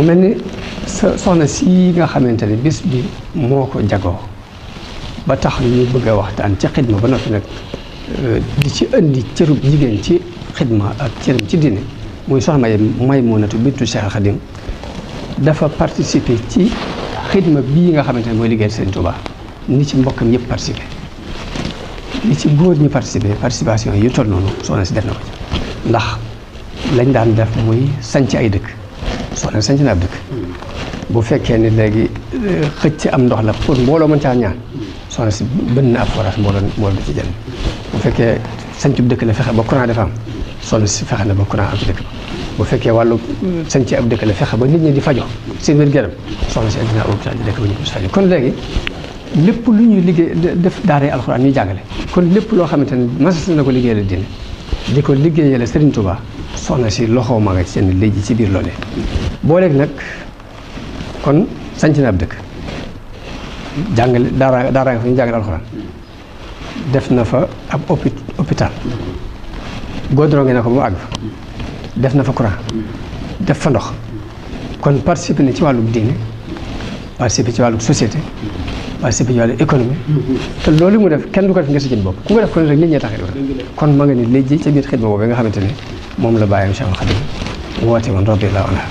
mu mel ni soxna si nga xamante ne bis bi moo ko jagoo ba tax ñu bëgg a waxtaan ci xidma ba noppi nag di ci indi cërub jigéen ci xidma ak cëram ci diine muy soxna Maymunatu bintu Cheikh Khadim dafa participer ci xidma bii nga xamante ne mooy liggéeyal Serigne Touba ni ci mbokkam yëpp participer ni ci góor ñi participer participation yu toll noonu soxna si def na ko ci ndax lañ daan def muy sanc ay dëkk soxna sanc na ab dëkk bu fekkee ni léegi xëcc am ndox la pour mbooloo mën caa ñaan soxna si bënn na ab forage mbooloo da ci jël bu fekkee sancub dëkk la fexe ba courant dafa am soxna si fexe na ba courant am ci dëkk ba bu fekkee wàllu sanc ab dëkk la fexe ba nit ñi di fajo seen wér-gu-yaram soxna si addina hôpital di dëkk ba ñu ko fajo kon léegi lépp lu ñuy liggéey def daaree alxuraan ñuy jàngale kon lépp loo xamante ne masas na ko liggéeyal diine di ko liggéeyal Serigne Touba soxna si loxo ma nga ci seen léegi ci biir loolee booleeg nag kon sanc na ab dëkk jàngale daara nga fa ñu jàngale alxuraan def na fa ab hôpital goudron na ko ba mu àgg fa def na fa courant def fa ndox kon participer na ci wàllu diine participer ci wàllu société participer ci wàllu économie te loolu mu def kenn du ko def ngir sa jëm bopp ku ko def kon rek nit ñee tax kon ma nga ni léegi ca biir xidma boobu nga xamante ne moom la bàyyam Cheikh Khadim woote woon radiyallahu anha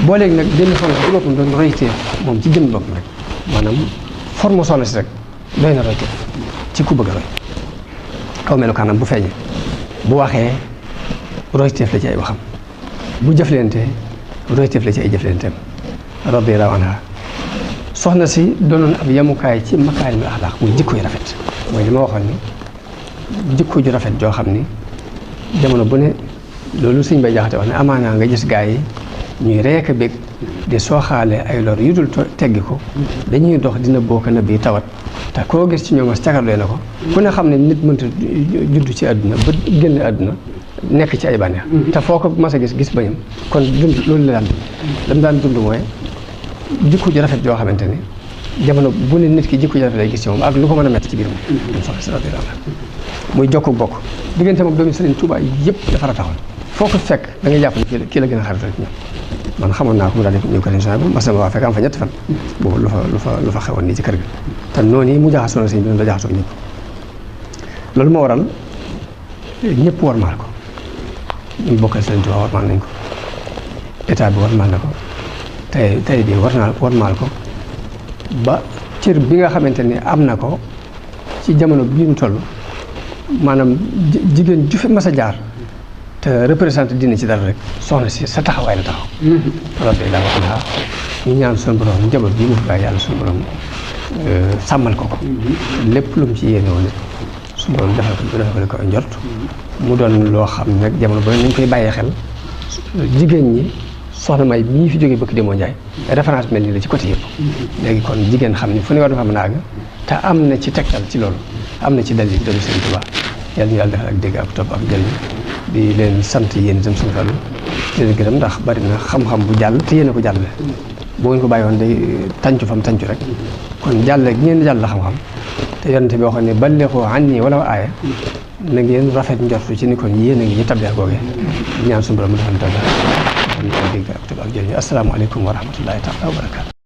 boo léegi nag benn soxna si boppam doon royteef moom ci jëm boppam rek maanaam forme soxna si rek doy na royteef ci ku bëgg a roy aw melukaanam bu feeñee bu waxee royteef la ci ay waxam bu jëflante royteef la ci ay jëflanteem radiyallahu anha soxna si doonoon ab yamukaay ci makaarimul axlaaq muy jikko yu rafet mooy li ma waxoon ni jikko ju rafet joo xam ni jamono bu ne loolu Sëñ Bay Jaxate wax ne amaanaa nga gis gaa yi ñuy reeka bég di sooxaale ay lor yu dul teggi ko dañuy dox dina bokk na bii tawat te koo gis ci ñoom as cagarlee na ko ku ne xam ne nit mënta judd ci àdduna ba génn àdduna nekk ci ay bànneex te foo ko mas a gis bañam kon dund loolu la daan dund mooy jikko ju rafet joo xamante ni jamono bu ne nit ki jikko ju rafet lay gis ci moom ak lu ko mën a metti ci biir moom soxna si radiyallahu anha muy jokku bokk diggante moom doomi Serigne Touba yëpp dafa rataxoon foo ko fekk da ngay jàpp ne kii la gën a xarit rek ñoom man xamoon naa ko mu daal di ñëw kër bu mas na ma waa fekk am fa ñetti fan boobu lu fa xewoon nii ci kër gi te noonu yi mu jaxasoo sëñ bi noonu la jaxasoo ñëpp loolu moo waral ñëpp warmaal ko ñu bokkal Serigne Touba warmaal nañ ko état bi warmaal na ko tey bi warmaal ko ba cër bi nga xamante ni am na ko ci jamono bii mu toll maanaam jigéen ju fi mas a jaar te représenté dina ci dara rek soxna si sa taxawaay la taxaw radiyallahu anha ñu ñaan suñu borom njaboot bi mu fi bàyyi yàlla suñu borom sàmmal ko lépp lu mu ci yéene woon suñu borom defal ko njort mu doon loo xam ne nag jamono ba nañ koy bàyyee xel jigéen ñi soxna May mii fi jógee bëkk Démoo Njaay référence mel nii la ci côté yëpp léegi kon jigéen xam ni fu ne war na fa mën a àgg te am na ci tegtal ci loolu am na ci dalil doolu Sëriñ Tuubaa yàlla ñu yàlla defal ak dégg ak topp ak jëriñ di leen sant yéen itam suñu fàllu di leen gërëm ndax bari na xam-xam bu jàll te yéen a ko jàllale boo ngeen ko bàyyi woon day tàncu fam tàncu rek kon jàllale gi ngeen jàll la xam-xam te yonente bi waxoon ne ballighuu annii walaw aaya na ngeen rafet njortu ci ni kon yéen a ngi ci tableer googee ñaan suñu borom mu defal ñu dégg ak topp ak jëriñ asalaamaaleykum wa rahmatullahi taala wa barakaatu